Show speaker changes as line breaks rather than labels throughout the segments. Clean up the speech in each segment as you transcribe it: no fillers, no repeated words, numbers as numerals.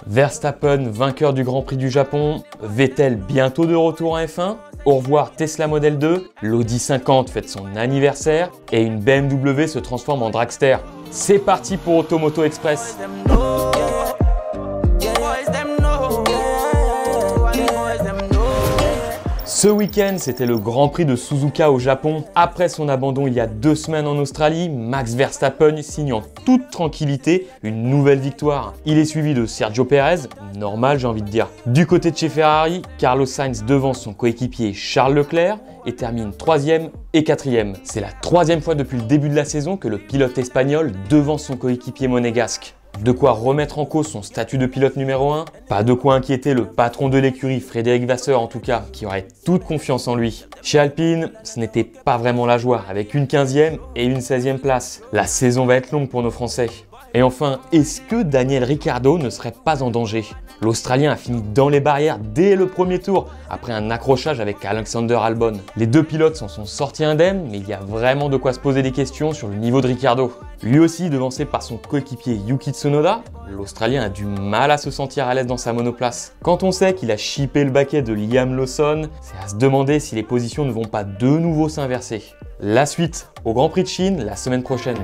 Verstappen, vainqueur du Grand Prix du Japon. Vettel, bientôt de retour en F1. Au revoir Tesla Model 2. L'Audi 50 fête son anniversaire. Et une BMW se transforme en dragster. C'est parti pour Automoto Express. Ce week-end, c'était le Grand Prix de Suzuka au Japon. Après son abandon il y a 2 semaines en Australie, Max Verstappen signe en toute tranquillité une nouvelle victoire. Il est suivi de Sergio Pérez, normal j'ai envie de dire. Du côté de chez Ferrari, Carlos Sainz devance son coéquipier Charles Leclerc et termine 3e et 4e. C'est la 3e fois depuis le début de la saison que le pilote espagnol devance son coéquipier monégasque. De quoi remettre en cause son statut de pilote numéro 1. Pas de quoi inquiéter le patron de l'écurie, Frédéric Vasseur en tout cas, qui aurait toute confiance en lui. Chez Alpine, ce n'était pas vraiment la joie, avec une 15e et une 16e place. La saison va être longue pour nos Français. Et enfin, est-ce que Daniel Ricciardo ne serait pas en danger? L'Australien a fini dans les barrières dès le premier tour, après un accrochage avec Alexander Albon. Les deux pilotes s'en sont sortis indemnes, mais il y a vraiment de quoi se poser des questions sur le niveau de Ricciardo. Lui aussi devancé par son coéquipier Yuki Tsunoda, l'Australien a du mal à se sentir à l'aise dans sa monoplace. Quand on sait qu'il a chippé le baquet de Liam Lawson, c'est à se demander si les positions ne vont pas de nouveau s'inverser. La suite au Grand Prix de Chine la semaine prochaine.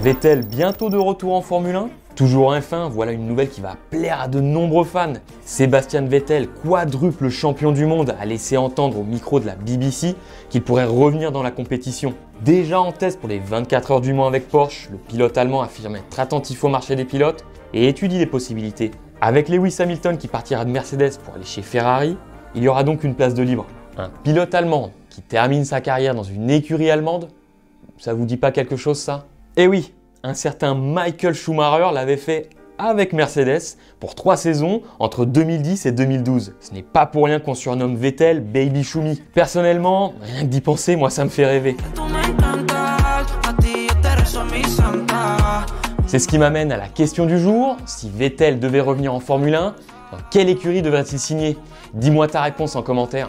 Vettel bientôt de retour en Formule 1? Toujours en F1, voilà une nouvelle qui va plaire à de nombreux fans. Sébastien Vettel, quadruple champion du monde, a laissé entendre au micro de la BBC qu'il pourrait revenir dans la compétition. Déjà en test pour les 24 heures du Mans avec Porsche, le pilote allemand affirme être attentif au marché des pilotes et étudie les possibilités. Avec Lewis Hamilton qui partira de Mercedes pour aller chez Ferrari, il y aura donc une place de libre. Un pilote allemand qui termine sa carrière dans une écurie allemande, ça vous dit pas quelque chose ça? Eh oui, un certain Michael Schumacher l'avait fait avec Mercedes pour 3 saisons entre 2010 et 2012. Ce n'est pas pour rien qu'on surnomme Vettel Baby Schumi. Personnellement, rien que d'y penser, moi ça me fait rêver. C'est ce qui m'amène à la question du jour. Si Vettel devait revenir en Formule 1, dans quelle écurie devrait-il signer? Dis-moi ta réponse en commentaire.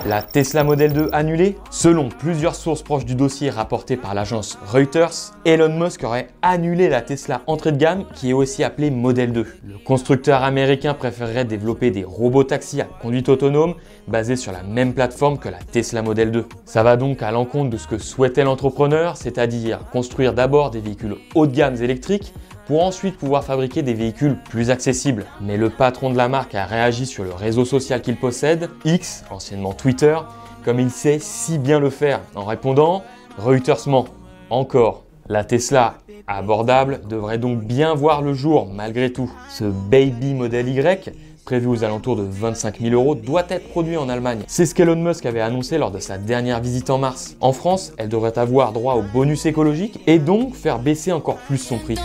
La Tesla Model 2 annulée? Selon plusieurs sources proches du dossier rapportées par l'agence Reuters, Elon Musk aurait annulé la Tesla entrée de gamme qui est aussi appelée Model 2. Le constructeur américain préférerait développer des robotaxis à conduite autonome basés sur la même plateforme que la Tesla Model 2. Ça va donc à l'encontre de ce que souhaitait l'entrepreneur, c'est-à-dire construire d'abord des véhicules haut de gamme électriques pour ensuite pouvoir fabriquer des véhicules plus accessibles. Mais le patron de la marque a réagi sur le réseau social qu'il possède, X, anciennement Twitter, comme il sait si bien le faire, en répondant « Reuters ment, encore ». La Tesla abordable devrait donc bien voir le jour malgré tout. Ce Baby Model Y, prévu aux alentours de 25 000 €, doit être produit en Allemagne. C'est ce qu'Elon Musk avait annoncé lors de sa dernière visite en mars. En France, elle devrait avoir droit au bonus écologique et donc faire baisser encore plus son prix.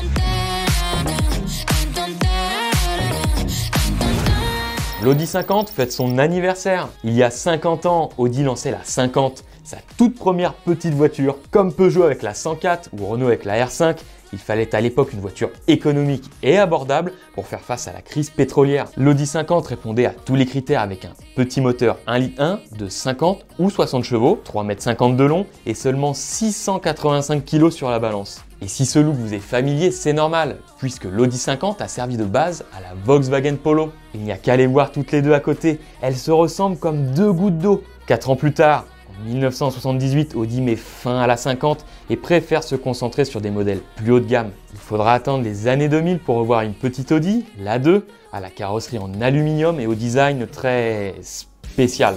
L'Audi 50 fête son anniversaire. Il y a 50 ans, Audi lançait la 50, sa toute première petite voiture. Comme Peugeot avec la 104 ou Renault avec la R5, il fallait à l'époque une voiture économique et abordable pour faire face à la crise pétrolière. L'Audi 50 répondait à tous les critères avec un petit moteur 1,1 litre de 50 ou 60 chevaux, 3,50 m de long et seulement 685 kg sur la balance. Et si ce look vous est familier, c'est normal, puisque l'Audi 50 a servi de base à la Volkswagen Polo. Il n'y a qu'à les voir toutes les deux à côté, elles se ressemblent comme 2 gouttes d'eau. 4 ans plus tard, en 1978, Audi met fin à la 50 et préfère se concentrer sur des modèles plus haut de gamme. Il faudra attendre les années 2000 pour revoir une petite Audi, l'A2, à la carrosserie en aluminium et au design très spécial.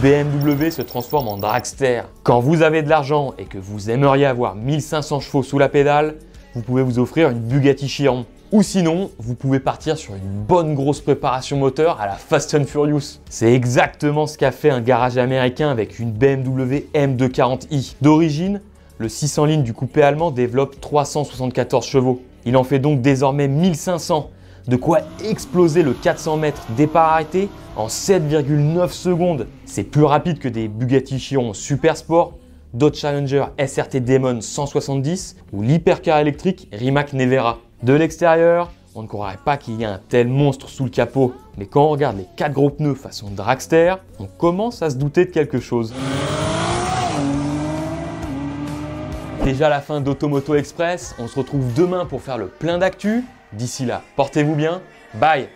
BMW se transforme en dragster. Quand vous avez de l'argent et que vous aimeriez avoir 1500 chevaux sous la pédale, vous pouvez vous offrir une Bugatti Chiron. Ou sinon, vous pouvez partir sur une bonne grosse préparation moteur à la Fast and Furious. C'est exactement ce qu'a fait un garage américain avec une BMW M240i. D'origine, le 600 lignes du coupé allemand développe 374 chevaux. Il en fait donc désormais 1500. De quoi exploser le 400 mètres départ arrêté en 7,9 secondes. C'est plus rapide que des Bugatti Chiron Super Sport, Dodge Challenger SRT Demon 170 ou l'hypercar électrique Rimac Nevera. De l'extérieur, On ne croirait pas qu'il y ait un tel monstre sous le capot. Mais quand on regarde les 4 gros pneus façon dragster, on commence à se douter de quelque chose. Déjà la fin d'Automoto Express, on se retrouve demain pour faire le plein d'actu. D'ici là, portez-vous bien, bye!